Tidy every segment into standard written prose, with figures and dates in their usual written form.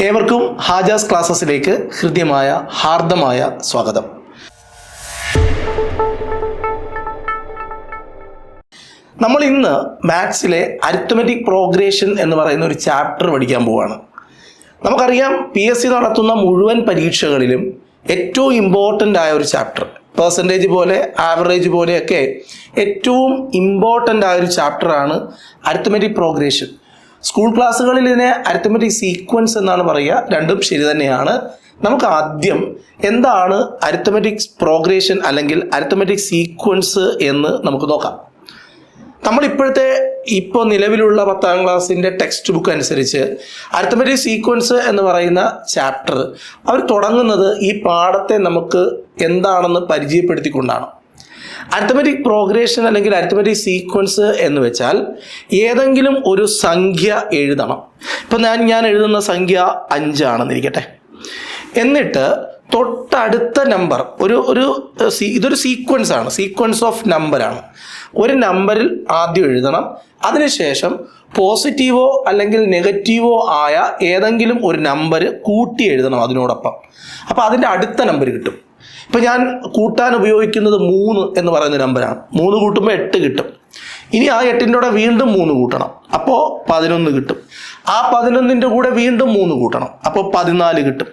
ഏവർക്കും ഹാജാസ് ക്ലാസ്സസിലേക്ക് ഹൃദ്യമായ ഹാർദമായ സ്വാഗതം. നമ്മൾ ഇന്ന് മാത്സിലെ അരിത്മെറ്റിക് പ്രോഗ്രഷൻ എന്ന് പറയുന്ന ഒരു ചാപ്റ്റർ പഠിക്കാൻ പോവുകയാണ്. നമുക്കറിയാം, PSC നടത്തുന്ന മുഴുവൻ പരീക്ഷകളിലും ഏറ്റവും ഇമ്പോർട്ടൻ്റ് ആയ ഒരു ചാപ്റ്റർ, പെർസെൻറ്റേജ് പോലെ ആവറേജ് പോലെയൊക്കെ ഏറ്റവും ഇമ്പോർട്ടൻ്റ് ആയ ഒരു ചാപ്റ്ററാണ് അരിത്മെറ്റിക് പ്രോഗ്രഷൻ. സ്കൂൾ ക്ലാസ്സുകളിൽ ഇതിനെ അരിത്മെറ്റിക് സീക്വൻസ് എന്നാണ് പറയുക. രണ്ടും ശരി തന്നെയാണ്. നമുക്ക് ആദ്യം എന്താണ് അരിത്മെറ്റിക് പ്രോഗ്രഷൻ അല്ലെങ്കിൽ അരിത്മെറ്റിക് സീക്വൻസ് എന്ന് നമുക്ക് നോക്കാം. ഇപ്പോൾ നിലവിലുള്ള 10ാം ക്ലാസ്സിൻ്റെ ടെക്സ്റ്റ് ബുക്ക് അനുസരിച്ച് അരിത്മെറ്റിക് സീക്വൻസ് എന്ന് പറയുന്ന ചാപ്റ്റർ അവർ തുടങ്ങുന്നത് ഈ പാഠത്തെ നമുക്ക് എന്താണെന്ന് പരിചയപ്പെടുത്തിക്കൊണ്ടാണ്. അരിത്മെറ്റിക് പ്രോഗ്രഷൻ അല്ലെങ്കിൽ അരിത്മെറ്റിക് സീക്വൻസ് എന്ന് വെച്ചാൽ ഏതെങ്കിലും ഒരു സംഖ്യ എഴുതണം. ഇപ്പം ഞാൻ എഴുതുന്ന സംഖ്യ 5 ആണെന്നിരിക്കട്ടെ. എന്നിട്ട് തൊട്ടടുത്ത നമ്പർ ഇതൊരു സീക്വൻസ് ആണ്, സീക്വൻസ് ഓഫ് നമ്പറാണ്. ഒരു നമ്പറിൽ ആദ്യം എഴുതണം, അതിനുശേഷം പോസിറ്റീവോ അല്ലെങ്കിൽ നെഗറ്റീവോ ആയ ഏതെങ്കിലും ഒരു നമ്പർ കൂട്ടി എഴുതണം അതിനോടൊപ്പം. അപ്പോൾ അതിൻ്റെ അടുത്ത നമ്പർ കിട്ടും. ഇപ്പം ഞാൻ കൂട്ടാൻ ഉപയോഗിക്കുന്നത് 3 എന്ന് പറയുന്ന നമ്പറാണ്. 3 കൂട്ടുമ്പോൾ 8 കിട്ടും. ഇനി ആ 8ൻ്റെ കൂടെ വീണ്ടും 3 കൂട്ടണം, അപ്പോൾ 11 കിട്ടും. ആ 11ൻ്റെ കൂടെ വീണ്ടും 3 കൂട്ടണം, അപ്പോൾ 14 കിട്ടും.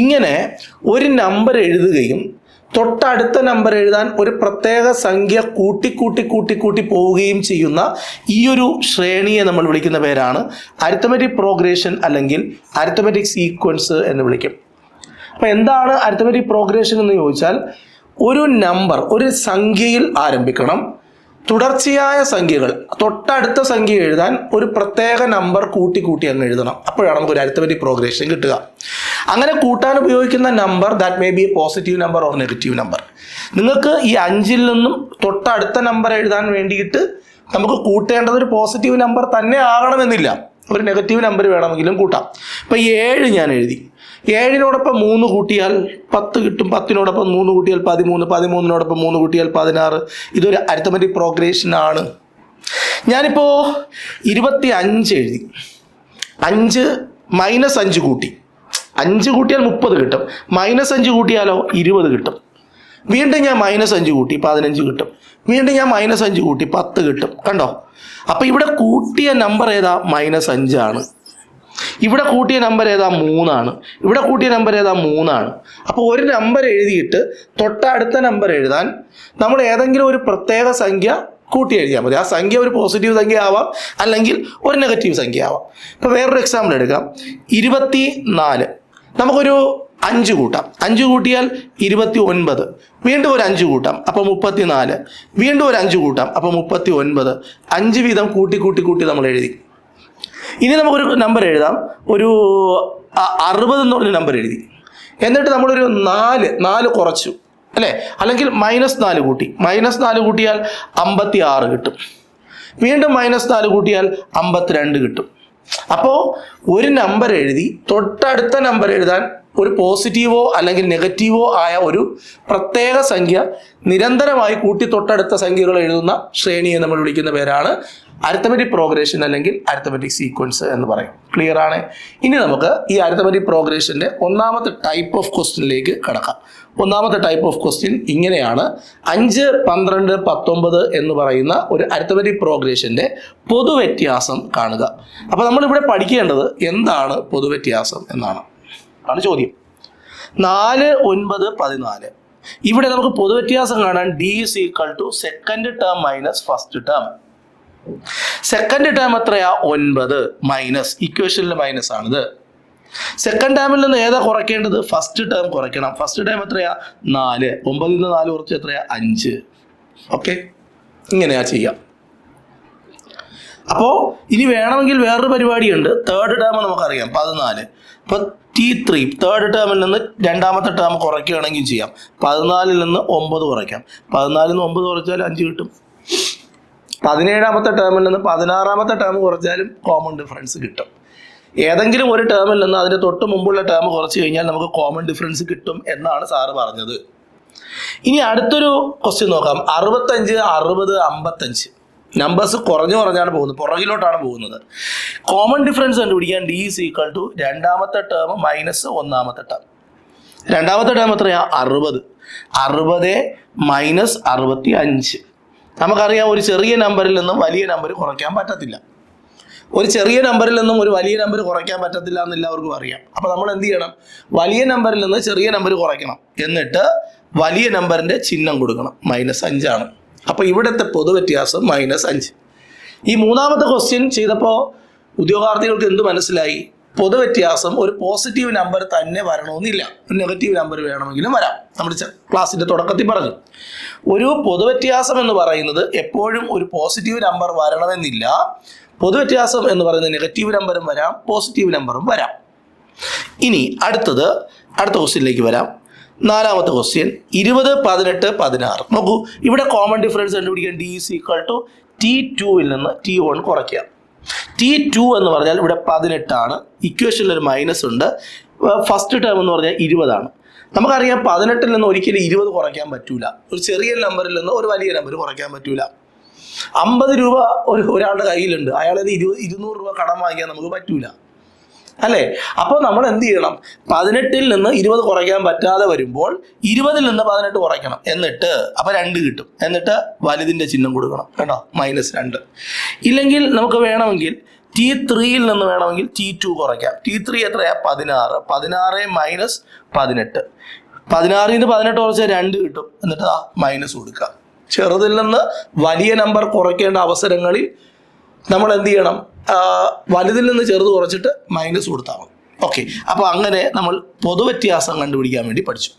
ഇങ്ങനെ ഒരു നമ്പർ എഴുതുകയും തൊട്ടടുത്ത നമ്പർ എഴുതാൻ ഒരു പ്രത്യേക സംഖ്യ കൂട്ടി പോവുകയും ചെയ്യുന്ന ഈ ഒരു ശ്രേണിയെ നമ്മൾ വിളിക്കുന്ന പേരാണ് അരിത്മെറ്റിക് പ്രോഗ്രഷൻ അല്ലെങ്കിൽ അരിത്മെറ്റിക് സീക്വൻസ് എന്ന് വിളിക്കും. അപ്പോൾ എന്താണ് അരിത്മെറ്റിക് പ്രോഗ്രഷൻ എന്ന് ചോദിച്ചാൽ, ഒരു നമ്പർ ഒരു സംഖ്യയിൽ ആരംഭിക്കണം. തുടർച്ചയായ സംഖ്യകൾ, തൊട്ടടുത്ത സംഖ്യ എഴുതാൻ ഒരു പ്രത്യേക നമ്പർ കൂട്ടി അങ്ങ് എഴുതണം. അപ്പോഴാണ് നമുക്കൊരു അരിത്മെറ്റിക് പ്രോഗ്രഷൻ കിട്ടുക. അങ്ങനെ കൂട്ടാൻ ഉപയോഗിക്കുന്ന number that may be A positive number or negative number. നിങ്ങൾക്ക് ഈ 5ൽ നിന്നും തൊട്ടടുത്ത നമ്പർ എഴുതാൻ വേണ്ടിയിട്ട് നമുക്ക് കൂട്ടേണ്ടത് ഒരു പോസിറ്റീവ് നമ്പർ തന്നെ ആകണമെന്നില്ല, ഒരു നെഗറ്റീവ് നമ്പർ വേണമെങ്കിലും കൂട്ടാം. ഇപ്പം 7 ഞാൻ എഴുതി. 7നോടൊപ്പം 3 കൂട്ടിയാൽ 10 കിട്ടും. 10നോടൊപ്പം 3 കൂട്ടിയാൽ 13, 13നോടൊപ്പം 3 കൂട്ടിയാൽ 16. ഇതൊരു അരിത്മെറ്റിക് പ്രോഗ്രഷൻ ആണ്. ഞാനിപ്പോൾ 25 എഴുതി. 5 -5 കൂട്ടി. 5 കൂട്ടിയാൽ 30 കിട്ടും. -5 കൂട്ടിയാലോ 20 കിട്ടും. വീണ്ടും ഞാൻ -5 കൂട്ടി 15 കിട്ടും. വീണ്ടും ഞാൻ -5 കൂട്ടി 10 കിട്ടും. കണ്ടോ? അപ്പോൾ ഇവിടെ കൂട്ടിയ നമ്പർ ഏതാ? -5 ആണ്. ഇവിടെ കൂട്ടിയ നമ്പർ ഏതാ? 3 ആണ്. ഇവിടെ കൂട്ടിയ നമ്പർ ഏതാ? 3 ആണ്. അപ്പോൾ ഒരു നമ്പർ എഴുതിയിട്ട് തൊട്ടടുത്ത നമ്പർ എഴുതാൻ നമ്മൾ ഏതെങ്കിലും ഒരു പ്രത്യേക സംഖ്യ കൂട്ടി എഴുതിയാൽ മതി. ആ സംഖ്യ ഒരു പോസിറ്റീവ് സംഖ്യ ആവാം, അല്ലെങ്കിൽ ഒരു നെഗറ്റീവ് സംഖ്യ ആവാം. ഇപ്പോൾ വേറൊരു എക്സാമ്പിൾ എടുക്കാം. 24. നമുക്കൊരു 5 കൂട്ടാം. 5 കൂട്ടിയാൽ 29. വീണ്ടും ഒരു 5 കൂട്ടാം, അപ്പോൾ 34. വീണ്ടും ഒരു 5 കൂട്ടാം, അപ്പോൾ 39. 5 വീതം കൂട്ടി നമ്മൾ എഴുതി. ഇനി നമുക്കൊരു നമ്പർ എഴുതാം. ഒരു 60 എന്ന് പറഞ്ഞ നമ്പർ എഴുതി. എന്നിട്ട് നമ്മളൊരു 4 കുറച്ചു, അല്ലേ? അല്ലെങ്കിൽ -4 കൂട്ടി. -4 കൂട്ടിയാൽ 56 കിട്ടും. വീണ്ടും -4 കൂട്ടിയാൽ 52 കിട്ടും. അപ്പോൾ ഒരു നമ്പർ എഴുതി തൊട്ടടുത്ത നമ്പർ എഴുതാൻ ഒരു പോസിറ്റീവോ അല്ലെങ്കിൽ നെഗറ്റീവോ ആയ ഒരു പ്രത്യേക സംഖ്യ നിരന്തരമായി കൂട്ടി തൊട്ടടുത്ത സംഖ്യകൾ എഴുതുന്ന ശ്രേണിയെ നമ്മൾ വിളിക്കുന്ന പേരാണ് അരിത്മെറ്റിക് പ്രോഗ്രഷൻ അല്ലെങ്കിൽ അരിത്മെറ്റിക് സീക്വൻസ് എന്ന് പറയും. ക്ലിയർ ആണ്? ഇനി നമുക്ക് ഈ അരിത്മെറ്റിക് പ്രോഗ്രഷൻ്റെ ഒന്നാമത്തെ ടൈപ്പ് ഓഫ് ക്വസ്റ്റ്യനിലേക്ക് കടക്കാം. ഒന്നാമത്തെ ടൈപ്പ് ഓഫ് ക്വസ്റ്റ്യൻ ഇങ്ങനെയാണ്: 5, 12, 19 എന്ന് പറയുന്ന ഒരു അരിത്മെറ്റിക് പ്രോഗ്രഷൻ്റെ പൊതുവ്യത്യാസം കാണുക. അപ്പോൾ നമ്മളിവിടെ പഠിക്കേണ്ടത് എന്താണ് പൊതുവ്യത്യാസം എന്നാണ് ചോദ്യം. 4, 9, 14. ഇവിടെ നമുക്ക് പൊതുവ്യത്യാസം കാണാൻ D = second term minus first term. Second term എത്രയാ? 9 മൈനസ്, ഇക്വേഷനിൽ മൈനസ് ആണിത്. സെക്കൻഡ് ടേമിൽ നിന്ന് ഏതാ കുറയ്ക്കേണ്ടത്? ഫസ്റ്റ് ടേം കുറയ്ക്കണം. ഫസ്റ്റ് ടേം എത്രയാ? 4. 9ൽ നിന്ന് 4 കുറച്ച് എത്രയാ? 5. ഓക്കെ, ഇങ്ങനെയാ ചെയ്യാം. അപ്പോൾ ഇനി വേണമെങ്കിൽ വേറൊരു പരിപാടിയുണ്ട്. തേർഡ് ടേം നമുക്കറിയാം 14. അപ്പോൾ T3 തേർഡ് ടേമിൽ നിന്ന് രണ്ടാമത്തെ ടേം കുറയ്ക്കുകയാണെങ്കിൽ ചെയ്യാം. 14ൽ നിന്ന് 9 കുറയ്ക്കാം. 14ൽ നിന്ന് 9 കുറച്ചാൽ 5 കിട്ടും. 17ാമത്തെ ടേമിൽ നിന്ന് 16ാമത്തെ ടേം കുറച്ചാലും കോമൺ ഡിഫറൻസ് കിട്ടും. ഏതെങ്കിലും ഒരു ടേമിൽ നിന്ന് അതിൻ്റെ തൊട്ട് മുമ്പുള്ള ടേം കുറച്ച് കഴിഞ്ഞാൽ നമുക്ക് കോമൺ ഡിഫറൻസ് കിട്ടും എന്നാണ് സാറ് പറഞ്ഞത്. ഇനി അടുത്തൊരു ക്വസ്റ്റ്യൻ നോക്കാം. 65, 60, 55. നമ്പേഴ്സ് കുറഞ്ഞാണ് പോകുന്നത്, പുറകിലോട്ടാണ് പോകുന്നത്. കോമൺ ഡിഫറൻസ് കണ്ടുപിടിക്കാൻ ഡി ഈസ് ഈക്വൽ ടു രണ്ടാമത്തെ ടേം മൈനസ് ഒന്നാമത്തെ ടേം. രണ്ടാമത്തെ ടേം എത്രയാ? 60. 60 മൈനസ് 65. നമുക്കറിയാം ഒരു ചെറിയ നമ്പറിൽ നിന്നും വലിയ നമ്പർ കുറയ്ക്കാൻ പറ്റത്തില്ല. ഒരു ചെറിയ നമ്പറിൽ നിന്നും ഒരു വലിയ നമ്പർ കുറയ്ക്കാൻ പറ്റത്തില്ല എന്ന് എല്ലാവർക്കും അറിയാം. അപ്പോൾ നമ്മൾ എന്ത് ചെയ്യണം? വലിയ നമ്പറിൽ നിന്ന് ചെറിയ നമ്പർ കുറയ്ക്കണം, എന്നിട്ട് വലിയ നമ്പറിൻ്റെ ചിഹ്നം കൊടുക്കണം. -5 ആണ്. അപ്പോൾ ഇവിടുത്തെ പൊതുവ്യത്യാസം -5. ഈ മൂന്നാമത്തെ ക്വസ്റ്റ്യൻ ചെയ്തപ്പോൾ ഉദ്യോഗാർത്ഥികൾക്ക് എന്ത് മനസ്സിലായി? പൊതുവ്യത്യാസം ഒരു പോസിറ്റീവ് നമ്പർ തന്നെ വരണമെന്നില്ല, ഒരു നെഗറ്റീവ് നമ്പർ വേണമെങ്കിലും വരാം. നമ്മൾ ക്ലാസ്സിൻ്റെ തുടക്കത്തിൽ പറഞ്ഞു, ഒരു പൊതുവ്യത്യാസം എന്ന് പറയുന്നത് എപ്പോഴും ഒരു പോസിറ്റീവ് നമ്പർ വരണമെന്നില്ല. പൊതുവ്യത്യാസം എന്ന് പറയുന്നത് നെഗറ്റീവ് നമ്പറും വരാം, പോസിറ്റീവ് നമ്പറും വരാം. ഇനി അടുത്ത ക്വസ്റ്റ്യനിലേക്ക് വരാം. നാലാമത്തെ ക്വസ്റ്റ്യൻ 20, 18, 16. നോക്കൂ, ഇവിടെ കോമൺ ഡിഫറൻസ് കണ്ടുപിടിക്കാൻ D is equal to T2 നിന്ന് T1 കുറയ്ക്കുക. T2 എന്ന് പറഞ്ഞാൽ ഇവിടെ 18 ആണ്. ഇക്വേഷനിൽ ഒരു മൈനസ് ഉണ്ട്. ഫസ്റ്റ് ടേം എന്ന് പറഞ്ഞാൽ 20 ആണ്. നമുക്കറിയാം 18 നിന്ന് ഒരിക്കലും 20 കുറയ്ക്കാൻ പറ്റൂല. ഒരു ചെറിയ നമ്പറിൽ നിന്ന് ഒരു വലിയ നമ്പർ കുറയ്ക്കാൻ പറ്റൂല. 50 രൂപ ഒരാളുടെ കയ്യിലുണ്ട്, അയാളത് 200 രൂപ കടം വാങ്ങിക്കാൻ നമുക്ക് പറ്റൂല, അല്ലേ? അപ്പോൾ നമ്മൾ എന്ത് ചെയ്യണം? 18 നിന്ന് 20 കുറയ്ക്കാൻ പറ്റാതെ വരുമ്പോൾ 20 നിന്ന് 18 കുറയ്ക്കണം. എന്നിട്ട് അപ്പോൾ 2 കിട്ടും. എന്നിട്ട് വലുതിൻ്റെ ചിഹ്നം കൊടുക്കണം, കേട്ടോ, -2. ഇല്ലെങ്കിൽ നമുക്ക് വേണമെങ്കിൽ T3 നിന്ന് വേണമെങ്കിൽ T2 കുറയ്ക്കാം. T3 എത്രയാ? 16. 16 മൈനസ് 18. 16 നിന്ന് 18 കുറച്ചാൽ 2 കിട്ടും. എന്നിട്ട് മൈനസ് കൊടുക്കുക. ചെറുതിൽ നിന്ന് വലിയ നമ്പർ കുറയ്ക്കേണ്ട അവസരങ്ങളിൽ നമ്മൾ എന്ത് ചെയ്യണം? വലുതിൽ നിന്ന് ചെറുത് കുറച്ചിട്ട് മൈനസ് കൊടുത്താൽ മതി. ഓക്കെ, അപ്പോൾ അങ്ങനെ നമ്മൾ പൊതുവ്യത്യാസം കണ്ടുപിടിക്കാൻ വേണ്ടി പഠിച്ചു.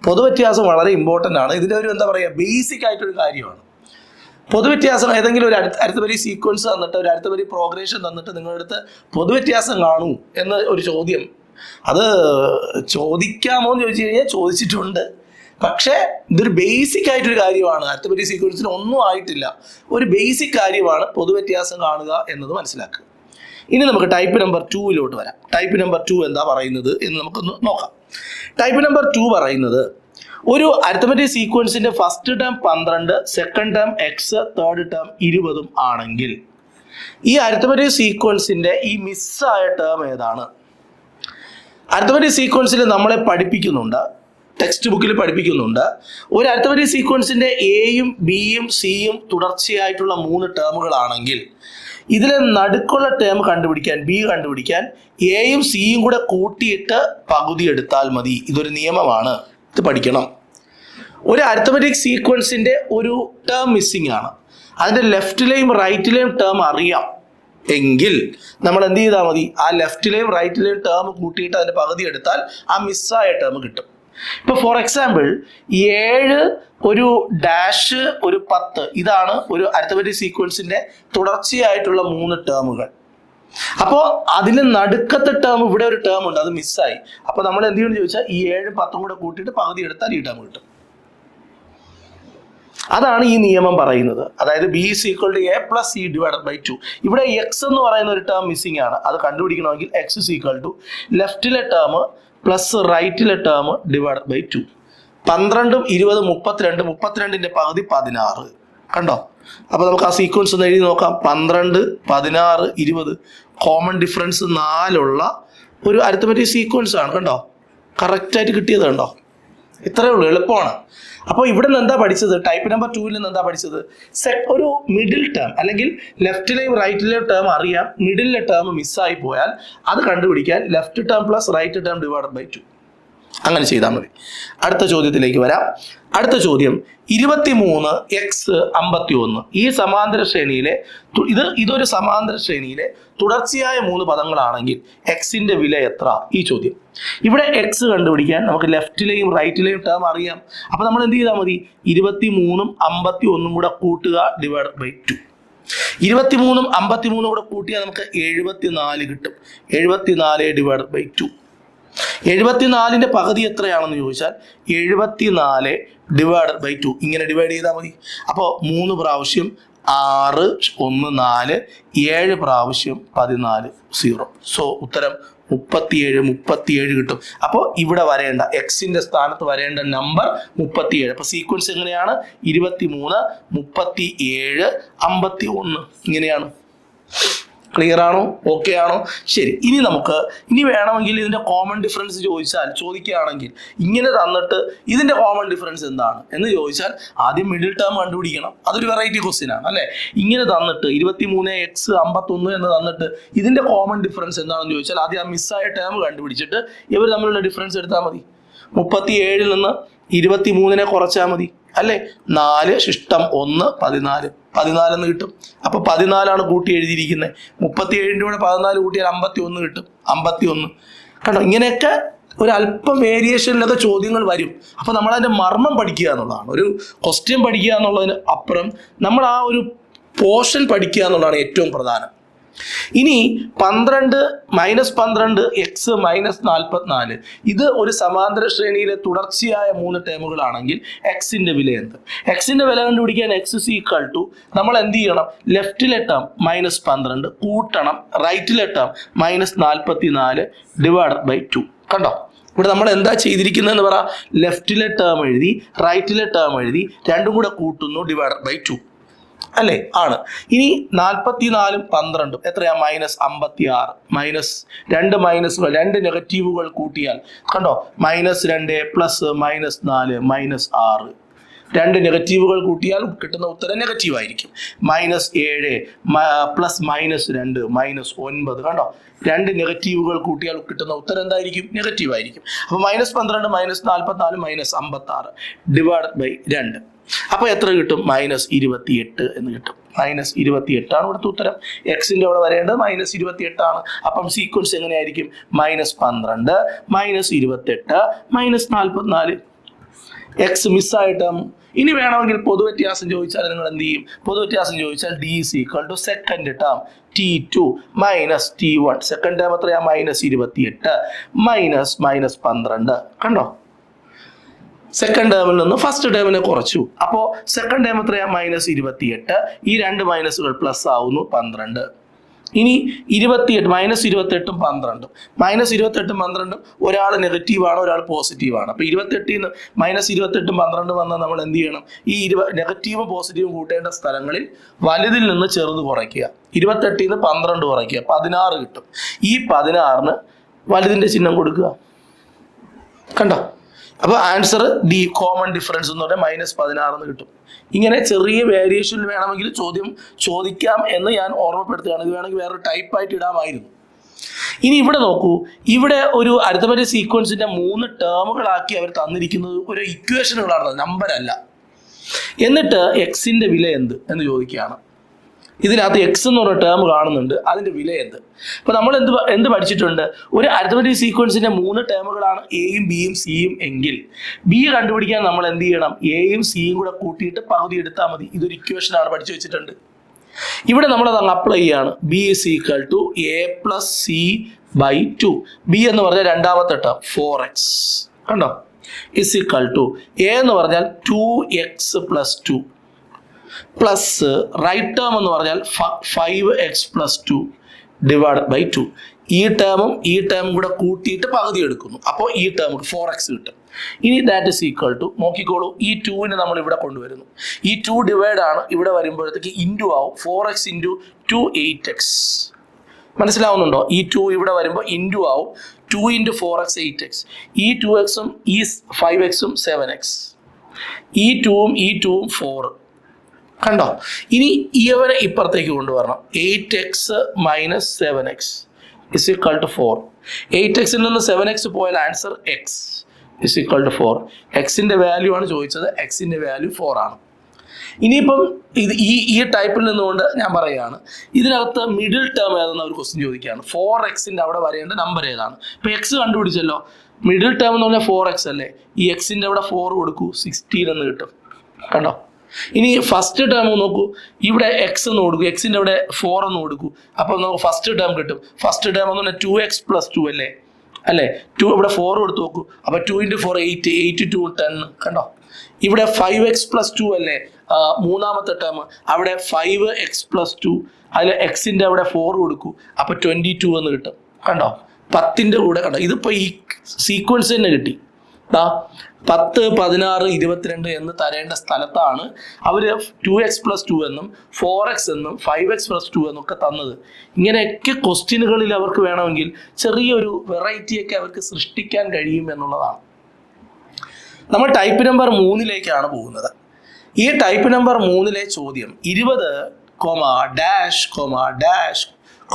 പൊതുവ്യത്യാസം വളരെ ഇമ്പോർട്ടൻ്റ് ആണ്. ഇതിൻ്റെ ഒരു എന്താ പറയുക, ബേസിക് ആയിട്ടൊരു കാര്യമാണ്. പൊതുവ്യത്യാസം ഏതെങ്കിലും ഒരു അരിത്മെറ്റിക് സീക്വൻസ് തന്നിട്ട്, ഒരു അരിത്മെറ്റിക് പ്രോഗ്രഷൻ തന്നിട്ട് നിങ്ങളുടെ അടുത്ത് പൊതുവ്യത്യാസം കാണൂ എന്ന ഒരു ചോദ്യം, അത് ചോദിക്കാമോ എന്ന് ചോദിച്ചു കഴിഞ്ഞാൽ ചോദിച്ചിട്ടുണ്ട്. പക്ഷേ ഇതൊരു ബേസിക് ആയിട്ടൊരു കാര്യമാണ്. അരിത്മെറ്റിക് സീക്വൻസിന് ഒന്നും ആയിട്ടില്ല, ഒരു ബേസിക് കാര്യമാണ് പൊതുവ്യത്യാസം കാണുക എന്നത് മനസ്സിലാക്കുക. ഇനി നമുക്ക് ടൈപ്പ് നമ്പർ 2 വരാം. ടൈപ്പ് നമ്പർ 2 എന്താ പറയുന്നത് എന്ന് നമുക്കൊന്ന് നോക്കാം. ടൈപ്പ് നമ്പർ 2 പറയുന്നത് ഒരു അരിത്മെറ്റിക് സീക്വൻസിന്റെ first term 12, second term x, third term 20 ആണെങ്കിൽ ഈ അരിത്മെറ്റിക് സീക്വൻസിന്റെ ഈ മിസ്സായ ടേം ഏതാണ്? അരിത്മെറ്റിക് സീക്വൻസിൽ നമ്മളെ പഠിപ്പിക്കുന്നുണ്ട്, ടെക്സ്റ്റ് ബുക്കിൽ പഠിപ്പിക്കുന്നുണ്ട്, ഒരു അരിത്മെറ്റിക് സീക്വൻസിന്റെ എയും ബിയും സിയും തുടർച്ചയായിട്ടുള്ള 3 ടേമുകളാണെങ്കിൽ ഇതിലെ നടുക്കുള്ള ടേം കണ്ടുപിടിക്കാൻ, ബി കണ്ടുപിടിക്കാൻ എയും സിയും കൂടെ കൂട്ടിയിട്ട് പകുതി എടുത്താൽ മതി. ഇതൊരു നിയമമാണ്, ഇത് പഠിക്കണം. ഒരു അരിത്മെറ്റിക് സീക്വൻസിന്റെ ഒരു ടേം മിസ്സിംഗ് ആണ്, അതിൻ്റെ ലെഫ്റ്റിലെയും റൈറ്റിലെയും ടേം അറിയാം എങ്കിൽ നമ്മൾ എന്ത് ചെയ്താൽ മതി? ആ ലെഫ്റ്റിലെയും റൈറ്റിലെയും ടേം കൂട്ടിയിട്ട് അതിൻ്റെ പകുതി എടുത്താൽ ആ മിസ്സായ ടേം കിട്ടും. ഇപ്പോൾ ഫോർ എക്സാമ്പിൾ 7, ഒരു ഡാഷ്, ഒരു 10, ഇതാണ് ഒരു അരിത്മെറ്റിക് സീക്വൻസിന്റെ തുടർച്ചയായിട്ടുള്ള 3 ടേമുകൾ. അപ്പോൾ അതിന് നടുക്കത്തെ ടേം, ഇവിടെ ഒരു ടേം ഉണ്ട്, അത് മിസ്സായി. അപ്പോൾ നമ്മൾ എന്ത് ചെയ്യുമെന്ന് ചോദിച്ചാൽ ഈ 7ഉം 10ഉം കൂടെ കൂട്ടിയിട്ട് പകുതി എടുത്താൽ ഈ ടേം കിട്ടും. അതാണ് ഈ നിയമം പറയുന്നത്. അതായത് B = A + C / 2. ഇവിടെ x എന്ന് പറയുന്ന ഒരു ടേം മിസ്സിംഗ് ആണ്. അത് കണ്ടുപിടിക്കണമെങ്കിൽ x = ലെഫ്റ്റിലെ ടേം പ്ലസ് റൈറ്റിലെ ടേം / 2. 12, 20, 32. 32ന്റെ പകുതി 16. കണ്ടോ? അപ്പോൾ നമുക്ക് ആ സീക്വൻസ് ഒന്ന് എഴുതി നോക്കാം. 12, 16, 20 കോമൺ ഡിഫറൻസ് 4 ഉള്ള ഒരു അരിത്മെറ്റിക് സീക്വൻസ് ആണ്. കണ്ടോ? കറക്റ്റായിട്ട് കിട്ടിയത് കണ്ടോ? ഇത്രയേ ഉള്ളൂ, എളുപ്പമാണ്. അപ്പോൾ ഇവിടെ നിന്ന് എന്താ പഠിച്ചത്? ടൈപ്പ് നമ്പർ 2 നിന്ന് എന്താ പഠിച്ചത്? ഒരു മിഡിൽ ടേം അല്ലെങ്കിൽ ലെഫ്റ്റിലെയും റൈറ്റിലെയും ടേം അറിയാം, മിഡിലെ ടേം മിസ്സായി പോയാൽ അത് കണ്ടുപിടിക്കാൻ left term plus right term / 2 അങ്ങനെ ചെയ്താൽ മതി. അടുത്ത ചോദ്യത്തിലേക്ക് വരാം. അടുത്ത ചോദ്യം 23, x, 51. ഈ സമാന്തര ശ്രേണിയിലെ ഇതൊരു സമാന്തര ശ്രേണിയിലെ തുടർച്ചയായ 3 പദങ്ങളാണെങ്കിൽ എക്സിന്റെ വില എത്ര? ഈ ചോദ്യം. ഇവിടെ എക്സ് കണ്ടുപിടിക്കാൻ നമുക്ക് ലെഫ്റ്റിലെയും റൈറ്റിലെയും ടേം അറിയാം. അപ്പോൾ നമ്മൾ എന്ത് ചെയ്താൽ മതി? 23ഉം 51ഉം കൂടെ കൂട്ടുക / 2. 23ഉം 53ഉം കൂടെ കൂട്ടിയാൽ നമുക്ക് 74 കിട്ടും. 74 / 2. 74ന്റെ പകുതി എത്രയാണെന്ന് ചോദിച്ചാൽ 74 / 2. ഇങ്ങനെ ഡിവൈഡ് ചെയ്താൽ മതി. അപ്പോൾ 3 പ്രാവശ്യം 6, 1, 4, 7 പ്രാവശ്യം 14, 0. സോ ഉത്തരം 37 കിട്ടും. അപ്പോൾ ഇവിടെ വരേണ്ട എക്സിന്റെ സ്ഥാനത്ത് വരേണ്ട നമ്പർ 37. അപ്പോൾ സീക്വൻസ് എങ്ങനെയാണ്? 23, 37, 51 ഇങ്ങനെയാണ്. ക്ലിയർ ആണോ? ഓക്കെ ആണോ? ശരി. ഇനി വേണമെങ്കിൽ ഇതിന്റെ കോമൺ ഡിഫറൻസ് ചോദിക്കുകയാണെങ്കിൽ ഇങ്ങനെ തന്നിട്ട് ഇതിന്റെ കോമൺ ഡിഫറൻസ് എന്താണ് എന്ന് ചോദിച്ചാൽ ആദ്യം മിഡിൽ ടേം കണ്ടുപിടിക്കണം. അതൊരു വെറൈറ്റി ക്വസ്റ്റ്യൻ ആണ് അല്ലേ? ഇങ്ങനെ തന്നിട്ട് 23x 51 എന്ന് തന്നിട്ട് ഇതിന്റെ കോമൺ ഡിഫറൻസ് എന്താണെന്ന് ചോദിച്ചാൽ ആദ്യം ആ മിസ്സായ ടേം കണ്ടുപിടിച്ചിട്ട് ഇവർ തമ്മിലുള്ള ഡിഫറൻസ് എടുത്താൽ മതി. 37 നിന്ന് 23 കുറച്ചാൽ മതി അല്ലേ? 4 ശിഷ്ടം 1 14 എന്ന് കിട്ടും. അപ്പൊ 14 കൂട്ടി എഴുതിയിരിക്കുന്നത്. 37 കൂടെ 14 കൂട്ടിയാൽ 51 കിട്ടും. 51 കണ്ടോ? ഇങ്ങനെയൊക്കെ ഒരല്പം വേരിയേഷനിലൊക്കെ ചോദ്യങ്ങൾ വരും. അപ്പൊ നമ്മൾ അതിന്റെ മർമ്മം പഠിക്കുക എന്നുള്ളതാണ്. ഒരു ക്വസ്റ്റ്യൻ പഠിക്കുക എന്നുള്ളതിന് അപ്പുറം നമ്മൾ ആ ഒരു പോർഷൻ പഠിക്കുക എന്നുള്ളതാണ് ഏറ്റവും പ്രധാനം. ഇനി 12 -12 x -44 ഇത് ഒരു സമാന്തര ശ്രേണിയിലെ തുടർച്ചയായ 3 ടേമുകളാണെങ്കിൽ എക്സിന്റെ വില എന്ത്? എക്സിന്റെ വില കണ്ടുപിടിക്കാൻ x നമ്മൾ എന്ത് ചെയ്യണം? ലെഫ്റ്റിലെ ടേം -12 കൂട്ടണം റൈറ്റിലെ ടേം -44 /2. കണ്ടോ? ഇവിടെ നമ്മൾ എന്താ ചെയ്തിരിക്കുന്നതെന്ന് പറ. ലെഫ്റ്റിലെ ടേം എഴുതി റൈറ്റിലെ ടേം എഴുതി രണ്ടും കൂടെ കൂട്ടുന്നു /2 അല്ലേ? ആണ്. ഇനി 44 12 എത്രയാ? -56 2 നെഗറ്റീവുകൾ കൂട്ടിയാൽ കണ്ടോ? -2 +, -4 -6 2 നെഗറ്റീവുകൾ കൂട്ടിയാൽ കിട്ടുന്ന ഉത്തരം നെഗറ്റീവ് ആയിരിക്കും. -7 +, -2 -9 കണ്ടോ? 2 നെഗറ്റീവുകൾ കൂട്ടിയാൽ കിട്ടുന്ന ഉത്തരം എന്തായിരിക്കും? നെഗറ്റീവ് ആയിരിക്കും. അപ്പൊ -12 -44 -56 /2. അപ്പൊ എത്ര കിട്ടും? -28 എന്ന് കിട്ടും. -28 ആണ് ഇവിടുത്തെ ഉത്തരം. എക്സിന്റെ അവിടെ വരേണ്ടത് -28 ആണ്. അപ്പം സീക്വൻസ് എങ്ങനെയായിരിക്കും? -12 -28 -44. എക്സ് മിസ്സായിട്ട് ഇനി വേണമെങ്കിൽ പൊതുവ്യത്യാസം ചോദിച്ചാൽ നിങ്ങൾ എന്ത് ചെയ്യും? പൊതുവ്യത്യാസം ചോദിച്ചാൽ d = second term t2 - t1. Second term എത്രയാ? -28 -12 കണ്ടോ? സെക്കൻഡ് ടേമിൽ നിന്ന് ഫസ്റ്റ് ടേമിനെ കുറച്ചു. അപ്പോൾ സെക്കൻഡ് ടേം എത്രയാ? -28. ഈ 2 മൈനസുകൾ പ്ലസ് ആവുന്നു 12. ഇനി 28 -28 12 -28 12 ഒരാൾ നെഗറ്റീവ് ആണ് ഒരാൾ പോസിറ്റീവ് ആണ്. അപ്പൊ 28 -28 12 വന്നാൽ നമ്മൾ എന്ത് ചെയ്യണം? ഈ നെഗറ്റീവും പോസിറ്റീവും കൂട്ടേണ്ട സ്ഥലങ്ങളിൽ വലുതിൽ നിന്ന് ചെറുത് കുറയ്ക്കുക. 28 12 കുറയ്ക്കുക 16 കിട്ടും. ഈ 16 വലുതിന്റെ ചിഹ്നം കൊടുക്കുക. കണ്ടോ? അപ്പോൾ ആൻസർ ഡി, കോമൺ ഡിഫറൻസ് എന്ന് പറഞ്ഞാൽ -16 എന്ന് കിട്ടും. ഇങ്ങനെ ചെറിയ വേരിയേഷൻ വേണമെങ്കിൽ ചോദിക്കാം എന്ന് ഞാൻ ഓർമ്മപ്പെടുത്തുകയാണ്. ഇത് വേണമെങ്കിൽ വേറൊരു ടൈപ്പായിട്ട് ഇടാമായിരുന്നു. ഇനി ഇവിടെ നോക്കൂ, ഇവിടെ ഒരു അരിത്മെറ്റിക് സീക്വൻസിന്റെ 3 ടേമുകളാക്കി അവർ തന്നിരിക്കുന്നത് ഒരു ഇക്വേഷനുകളാണ്, നമ്പർ അല്ല. എന്നിട്ട് എക്സിന്റെ വില എന്ത് എന്ന് ചോദിക്കുകയാണ്. ഇതിനകത്ത് എക്സ് എന്ന് പറഞ്ഞ ടേം കാണുന്നുണ്ട്, അതിന്റെ വില എന്ത്? അപ്പൊ നമ്മൾ എന്ത് പഠിച്ചിട്ടുണ്ട്? ഒരു അരിത്മെറ്റിക് സീക്വൻസിന്റെ 3 ടേമുകളാണ് എയും ബിയും സിയും എങ്കിൽ ബി കണ്ടുപിടിക്കാൻ നമ്മൾ എന്ത് ചെയ്യണം? എയും സിയും കൂടെ കൂട്ടിയിട്ട് പകുതി എടുത്താൽ മതി. ഇതൊരു ഇക്വേഷൻ ആണ്, പഠിച്ചു വെച്ചിട്ടുണ്ട്. ഇവിടെ നമ്മൾ അത് അങ്ങ് അപ്ലൈ ചെയ്യാണ്. B = a + c/2. ബി എന്ന് പറഞ്ഞാൽ രണ്ടാമത്തെ ടേം 4x കണ്ടോ? = a എന്ന് പറഞ്ഞാൽ 2x + 2 പ്ലസ് റൈറ്റ് ടേം എന്ന് പറഞ്ഞാൽ 5x + 2 /2. ഈ ടേമും കൂടെ കൂട്ടിയിട്ട് പകുതി എടുക്കുന്നു. അപ്പോൾ ഈ ടേം 4x കിട്ടും. ഇനി ദാറ്റ് = നോക്കിക്കോളൂ, ഈ 2നെ നമ്മൾ ഇവിടെ കൊണ്ടുവരുന്നു. ഈ 2 ഡിവൈഡ് ആണ്, ഇവിടെ വരുമ്പോഴത്തേക്ക് ഇൻറ്റു ആവും. 4x × 2 8x. മനസ്സിലാവുന്നുണ്ടോ? ഈ 2 ഇവിടെ വരുമ്പോൾ ഇൻറ്റു ആവും. 2 × 4x 8x. ഈ 2x ഈ 5x 7x. ഈ 2 4 കണ്ടോ? ഇനി ഇവരെ ഇപ്പുറത്തേക്ക് കൊണ്ടുവരണം. 8x - 7x = 4. 8x നിന്ന് 7x പോയാൽ ആൻസർ x = 4. എക്സിന്റെ വാല്യൂ ആണ് ചോദിച്ചത്, എക്സിന്റെ വാല്യൂ 4 ആണ്. ഇനിയിപ്പം ഈ ടൈപ്പിൽ നിന്നുകൊണ്ട് ഞാൻ പറയുകയാണ്, ഇതിനകത്ത് മിഡിൽ ടേം ഏതെന്ന് ഒരു ക്വസ്റ്റ്യൻ ചോദിക്കുകയാണ്. 4xന്റെ അവിടെ വരേണ്ട നമ്പർ ഏതാണ്? ഇപ്പൊ എക്സ് കണ്ടുപിടിച്ചല്ലോ, മിഡിൽ ടേം എന്ന് പറഞ്ഞാൽ 4x അല്ലേ? ഈ എക്സിന്റെ അവിടെ 4 കൊടുക്കൂ, 16 എന്ന് കിട്ടും. കണ്ടോ? ഇനി ഫസ്റ്റ് ടേം നോക്കൂ, ഇവിടെ എക്സ് എന്ന് കൊടുക്കൂ, എക്സിന്റെ അവിടെ 4 എന്ന് കൊടുക്കൂ. അപ്പോൾ നമുക്ക് ഫസ്റ്റ് ടേം കിട്ടും. ഫസ്റ്റ് ടേം എന്ന് പറഞ്ഞാൽ 2x + 2 അല്ലേ? 2 ഇവിടെ 4 കൊടുത്ത് നോക്കൂ. അപ്പൊ 2 × 4 8, 8 × 2 10. കണ്ടോ? ഇവിടെ 5x + 2 അല്ലേ? മൂന്നാമത്തെ ടേം അവിടെ 5x + 2, അതിൽ എക്സിന്റെ അവിടെ 4 കൊടുക്കൂ. അപ്പൊ 22 എന്ന് കിട്ടും. കണ്ടോ? 10ൻ്റെ കൂടെ കണ്ടോ, ഇതിപ്പോൾ ഈ സീക്വൻസ് തന്നെ കിട്ടി. 10, 16, 22 എന്ന് തരേണ്ട സ്ഥലത്താണ് അവർ 2x+2 എന്നും 4x എന്നും 5x+2 എന്നൊക്കെ തന്നത്. ഇങ്ങനെയൊക്കെ ക്വസ്റ്റ്യനുകളിൽ അവർക്ക് വേണമെങ്കിൽ ചെറിയൊരു വെറൈറ്റിയൊക്കെ അവർക്ക് സൃഷ്ടിക്കാൻ കഴിയും എന്നുള്ളതാണ്. നമ്മൾ ടൈപ്പ് നമ്പർ 3ലേക്കാണ് പോകുന്നത്. ഈ ടൈപ്പ് നമ്പർ 3ലെ ചോദ്യം 20, ഡാഷ്, ഡാഷ്,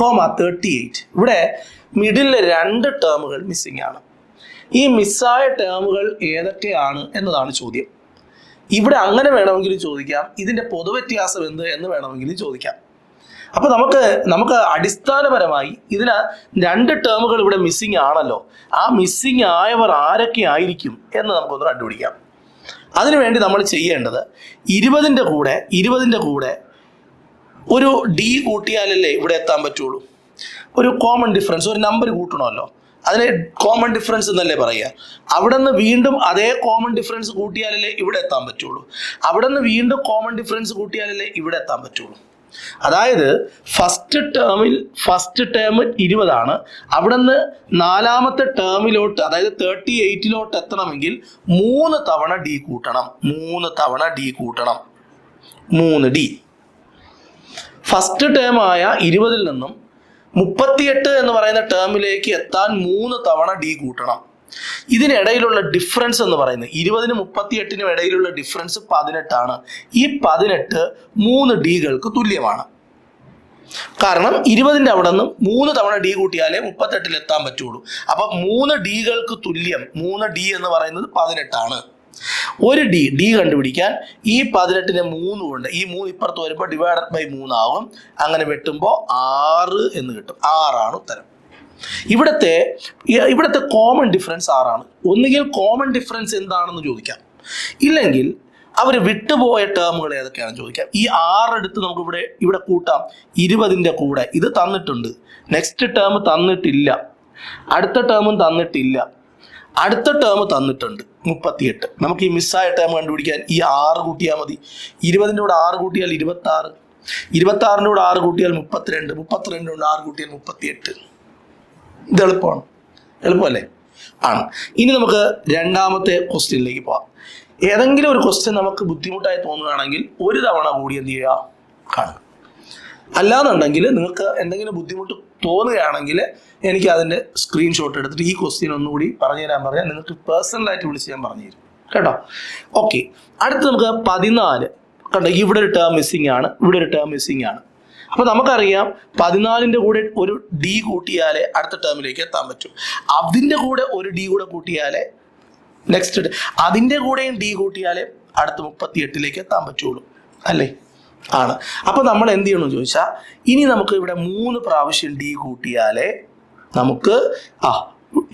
38. ഇവിടെ മിഡിലെ 2 ടേമുകൾ മിസ്സിംഗ് ആണ്. ഈ മിസ്സായ ടേമുകൾ ഏതൊക്കെയാണ് എന്നതാണ് ചോദ്യം. ഇവിടെ അങ്ങനെ വേണമെങ്കിലും ചോദിക്കാം, ഇതിൻ്റെ പൊതുവ്യത്യാസം എന്ത് എന്ന് വേണമെങ്കിലും ചോദിക്കാം. അപ്പോൾ നമുക്ക് അടിസ്ഥാനപരമായി ഇതിന് 2 ടേമുകൾ ഇവിടെ മിസ്സിംഗ് ആണല്ലോ. ആ മിസ്സിംഗ് ആയവർ ആരൊക്കെ ആയിരിക്കും എന്ന് നമുക്കൊന്ന് കണ്ടുപിടിക്കാം. അതിനുവേണ്ടി നമ്മൾ ചെയ്യേണ്ടത് 20ൻ്റെ കൂടെ ഒരു ഡി കൂട്ടിയാലല്ലേ ഇവിടെ എത്താൻ പറ്റുള്ളൂ. ഒരു കോമൺ ഡിഫറൻസ്, ഒരു നമ്പർ കൂട്ടണമല്ലോ, അതിനെ കോമൺ ഡിഫറൻസ് എന്നല്ലേ പറയുക. അവിടെ നിന്ന് വീണ്ടും അതേ കോമൺ ഡിഫറൻസ് കൂട്ടിയാലല്ലേ ഇവിടെ എത്താൻ പറ്റുള്ളൂ. അവിടെ നിന്ന് വീണ്ടും കോമൺ ഡിഫറൻസ് കൂട്ടിയാലല്ലേ ഇവിടെ എത്താൻ പറ്റുള്ളൂ. അതായത് ഫസ്റ്റ് ടേം 20 അവിടെ നിന്ന് 4ാമത്തെ ടേമിലോട്ട്, അതായത് 38ലോട്ട് എത്തണമെങ്കിൽ 3 തവണ ഡി കൂട്ടണം. 3D. ഫസ്റ്റ് ടേമായ 20ൽ നിന്നും 38 എന്ന് പറയുന്ന ടേമിലേക്ക് എത്താൻ 3 തവണ ഡി കൂട്ടണം. ഇതിനിടയിലുള്ള ഡിഫറൻസ് എന്ന് പറയുന്നത് 20നും 38നും ഇടയിലുള്ള ഡിഫറൻസ് 18 ഈ 18 3 ഡികൾക്ക് തുല്യമാണ്. കാരണം 20ൻ്റെ അവിടെ നിന്ന് 3 തവണ ഡി കൂട്ടിയാലേ 38ൽ എത്താൻ പറ്റുള്ളൂ. അപ്പൊ 3 ഡികൾക്ക് തുല്യം 3D എന്ന് പറയുന്നത് 18. ഒരു ഡി കണ്ടുപിടിക്കാൻ ഈ 18നെ 3 കൊണ്ട്, ഈ 3 ഇപ്പുറത്ത് വരുമ്പോൾ /3 ആകും. അങ്ങനെ വെട്ടുമ്പോൾ 6 എന്ന് കിട്ടും. 6 ഉത്തരം. ഇവിടുത്തെ കോമൺ ഡിഫറൻസ് 6. ഒന്നുകിൽ കോമൺ ഡിഫറൻസ് എന്താണെന്ന് ചോദിക്കാം, ഇല്ലെങ്കിൽ അവർ വിട്ടുപോയ ടേമുകൾ ഏതൊക്കെയാണെന്ന് ചോദിക്കാം. ഈ 6 എടുത്ത് നമുക്ക് ഇവിടെ കൂട്ടാം. 20ൻ്റെ കൂടെ ഇത് തന്നിട്ടുണ്ട്, നെക്സ്റ്റ് ടേം തന്നിട്ടില്ല, അടുത്ത ടേമും തന്നിട്ടില്ല, അടുത്ത ടേം തന്നിട്ടുണ്ട് 38. നമുക്ക് ഈ മിസ്സായ ടേം കണ്ടുപിടിക്കാൻ ഈ 6 കൂട്ടിയാൽ മതി. 20ൻ്റെ കൂടെ 6 കൂട്ടിയാൽ 26, 26ൻ്റെ കൂടെ 6 കൂട്ടിയാൽ 32, 32ൻ്റെ കൂടെ 6 കൂട്ടിയാൽ 38. ഇത് എളുപ്പമല്ലേ? ആണ്. ഇനി നമുക്ക് 2ാമത്തെ ക്വസ്റ്റ്യനിലേക്ക് പോവാം. ഏതെങ്കിലും ഒരു ക്വസ്റ്റ്യൻ നമുക്ക് ബുദ്ധിമുട്ടായി തോന്നുകയാണെങ്കിൽ ഒരു തവണ കൂടി എന്ത് ചെയ്യുക, കാണുക. അല്ലാന്നുണ്ടെങ്കിൽ നിങ്ങൾക്ക് എന്തെങ്കിലും ബുദ്ധിമുട്ട് തോന്നുകയാണെങ്കിൽ എനിക്ക് അതിൻ്റെ സ്ക്രീൻഷോട്ട് എടുത്തിട്ട് ഈ ക്വസ്റ്റ്യൻ ഒന്നുകൂടി പറഞ്ഞാൽ നിങ്ങൾക്ക് പേഴ്സണലായിട്ട് വിളിച്ച് ഞാൻ പറഞ്ഞു തരും കേട്ടോ. ഓക്കെ, അടുത്ത് നമുക്ക് 14. കണ്ടോ, ഇവിടെ ഒരു ടേം മിസ്സിംഗ് ആണ്, ഇവിടെ ഒരു ടേം മിസ്സിംഗ് ആണ്. അപ്പോൾ നമുക്കറിയാം 14ൻ്റെ കൂടെ ഒരു ഡി കൂട്ടിയാലേ അടുത്ത ടേമിലേക്ക് എത്താൻ പറ്റും. അതിൻ്റെ കൂടെ ഒരു ഡി കൂടെ കൂട്ടിയാലേ നെക്സ്റ്റ്, അതിൻ്റെ കൂടെയും ഡി കൂട്ടിയാലേ അടുത്ത 38ലേക്ക് എത്താൻ പറ്റുള്ളൂ അല്ലേ? ആണ്. അപ്പോൾ നമ്മൾ എന്ത് ചെയ്യണമെന്ന് ചോദിച്ചാൽ, ഇനി നമുക്ക് ഇവിടെ 3 പ്രാവശ്യം ഡി കൂട്ടിയാലേ നമുക്ക്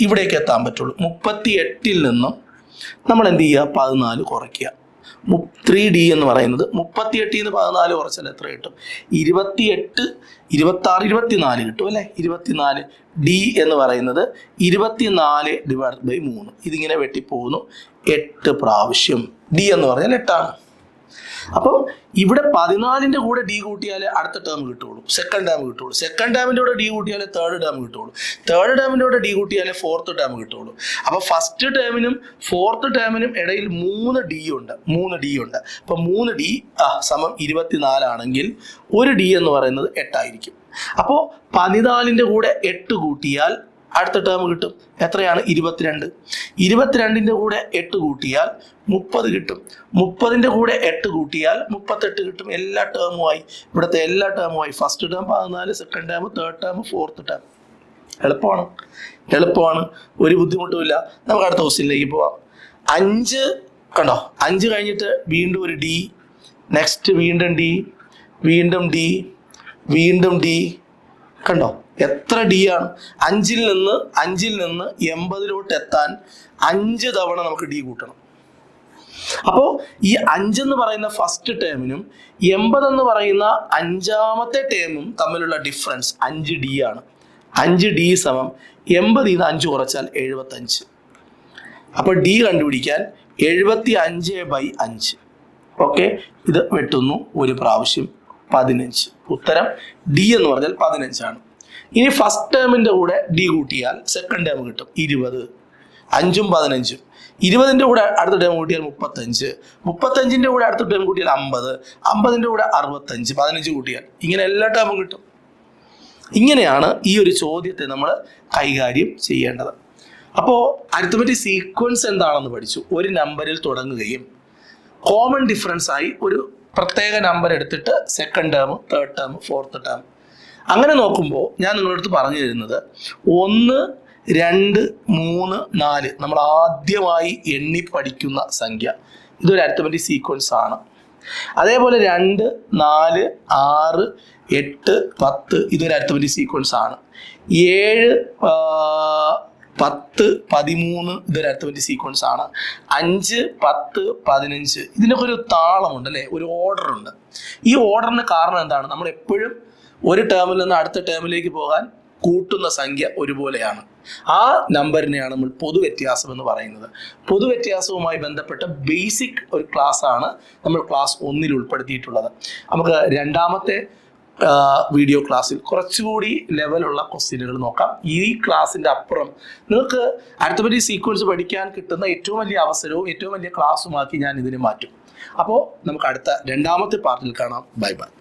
ഇവിടേക്ക് എത്താൻ പറ്റുള്ളൂ. 38ൽ നിന്നും നമ്മൾ എന്ത് ചെയ്യുക, 14 കുറയ്ക്കുക. 3D എന്ന് പറയുന്നത് 38ൽ നിന്ന് 14 കുറച്ചാൽ എത്ര കിട്ടും? 28, 26, 24 കിട്ടും അല്ലേ? 24. ഡി എന്ന് പറയുന്നത് 24/3. ഇതിങ്ങനെ വെട്ടിപ്പോകുന്നു 8 പ്രാവശ്യം. ഡി എന്ന് പറഞ്ഞാൽ 8. അപ്പം ഇവിടെ 14ൻ്റെ കൂടെ ഡി കൂട്ടിയാലേ അടുത്ത ടേം കിട്ടുള്ളൂ, സെക്കൻഡ് ടേം കിട്ടുള്ളൂ. സെക്കൻഡ് ടേമിൻ്റെ കൂടെ ഡി കൂട്ടിയാലേ തേർഡ് ടേം കിട്ടുള്ളൂ. തേർഡ് ടേമിൻ്റെ കൂടെ ഡി കൂട്ടിയാലേ ഫോർത്ത് ടേം കിട്ടുള്ളൂ. അപ്പോൾ ഫസ്റ്റ് ടേമിനും ഫോർത്ത് ടേമിനും ഇടയിൽ 3 ഡി ഉണ്ട്. അപ്പോൾ 3D സമം 24 ആണെങ്കിൽ ഒരു ഡി എന്ന് പറയുന്നത് 8 ആയിരിക്കും. അപ്പോൾ 14ൻ്റെ കൂടെ 8 കൂട്ടിയാൽ അടുത്ത ടേം കിട്ടും. എത്രയാണ്? 22. 22ൻ്റെ കൂടെ 8 കൂട്ടിയാൽ 30 കിട്ടും. 30ൻ്റെ കൂടെ 8 കൂട്ടിയാൽ 38 കിട്ടും. എല്ലാ ടേമുമായി, ഇവിടുത്തെ എല്ലാ ടേമുമായി. First term 14, second term, third term, fourth term. എളുപ്പമാണ്, ഒരു ബുദ്ധിമുട്ടുമില്ല. നമുക്ക് അടുത്ത ക്വസ്റ്റ്യനിലേക്ക് പോവാം. 5 കണ്ടോ, 5 കഴിഞ്ഞിട്ട് വീണ്ടും ഒരു ഡി, നെക്സ്റ്റ് വീണ്ടും ഡി, വീണ്ടും ഡി, വീണ്ടും ഡി. കണ്ടോ എത്ര ഡി ആണ്? 5ൽ നിന്ന് 80ലോട്ട് എത്താൻ 5 തവണ നമുക്ക് ഡി കൂട്ടണം. അപ്പോൾ ഈ 5 എന്ന് പറയുന്ന ഫസ്റ്റ് ടേമിനും 80 എന്ന് പറയുന്ന 5ാമത്തെ ടേമും തമ്മിലുള്ള ഡിഫറൻസ് 5D ആണ്. 5D സമം 80ൽ നിന്ന് 5 കുറച്ചാൽ 75. അപ്പോൾ ഡി കണ്ടുപിടിക്കാൻ 75/5. ഓക്കെ, ഇത് വെട്ടുന്നു ഒരു പ്രാവശ്യം 15. ഉത്തരം ഡി എന്ന് പറഞ്ഞാൽ 15 ആണ്. ഇനി ഫസ്റ്റ് ടേമിൻ്റെ കൂടെ ഡി കൂട്ടിയാൽ സെക്കൻഡ് ടേം കിട്ടും 20, 5ഉം 15ഉം. 20ൻ്റെ കൂടെ അടുത്ത ടേം കൂട്ടിയാൽ 35, 35ൻ്റെ കൂടെ അടുത്ത ടേം കൂട്ടിയാൽ 50, 50ൻ്റെ കൂടെ 65, 15 കൂട്ടിയാൽ ഇങ്ങനെ എല്ലാ ടേമും കിട്ടും. ഇങ്ങനെയാണ് ഈ ഒരു ചോദ്യത്തെ നമ്മൾ കൈകാര്യം ചെയ്യേണ്ടത്. അപ്പോൾ അരിത്മെറ്റിക് സീക്വൻസ് എന്താണെന്ന് പഠിച്ചു. ഒരു നമ്പറിൽ തുടങ്ങുകയും കോമൺ ഡിഫറൻസ് ആയി ഒരു പ്രത്യേക നമ്പർ എടുത്തിട്ട് second term, third term, fourth term അങ്ങനെ നോക്കുമ്പോൾ ഞാൻ നിങ്ങളടുത്ത് പറഞ്ഞു തരുന്നത് 1, 2, 3, 4 നമ്മൾ ആദ്യമായി എണ്ണി പഠിക്കുന്ന സംഖ്യ, ഇതൊരു അരിത്മെറ്റിക് സീക്വൻസ് ആണ്. അതേപോലെ 2, 4, 6, 8, 10 ഇതൊരു അരിത്മെറ്റിക് സീക്വൻസ് ആണ്. 7, 10, 13 ഇതൊരു അരിത്മെറ്റിക് സീക്വൻസ് ആണ്. 5, 10, 15 ഇതിനൊക്കെ ഒരു താളമുണ്ട് അല്ലേ, ഒരു ഓർഡർ ഉണ്ട്. ഈ ഓർഡറിന് കാരണം എന്താണ്? നമ്മൾ എപ്പോഴും ഒരു ടേമിൽ നിന്ന് അടുത്ത ടേമിലേക്ക് പോകാൻ കൂട്ടുന്ന സംഖ്യ ഒരുപോലെയാണ്. ആ നമ്പറിനെയാണ് നമ്മൾ പൊതുവ്യത്യാസം എന്ന് പറയുന്നത്. പൊതുവ്യത്യാസവുമായി ബന്ധപ്പെട്ട ബേസിക് ഒരു ക്ലാസ് ആണ് നമ്മൾ ക്ലാസ് 1 ഉൾപ്പെടുത്തിയിട്ടുള്ളത്. നമുക്ക് രണ്ടാമത്തെ വീഡിയോ ക്ലാസ്സിൽ കുറച്ചുകൂടി ലെവലുള്ള ക്വസ്റ്റ്യനുകൾ നോക്കാം. ഈ ക്ലാസ്സിൻ്റെ അപ്പുറം നിങ്ങൾക്ക് അരിത്മെറ്റിക് സീക്വൻസ് പഠിക്കാൻ കിട്ടുന്ന ഏറ്റവും വലിയ അവസരവും ഏറ്റവും വലിയ ക്ലാസ്സുമാക്കി ഞാൻ ഇതിനെ മാറ്റും. അപ്പോൾ നമുക്ക് അടുത്ത രണ്ടാമത്തെ പാർട്ടിൽ കാണാം. Bye bye.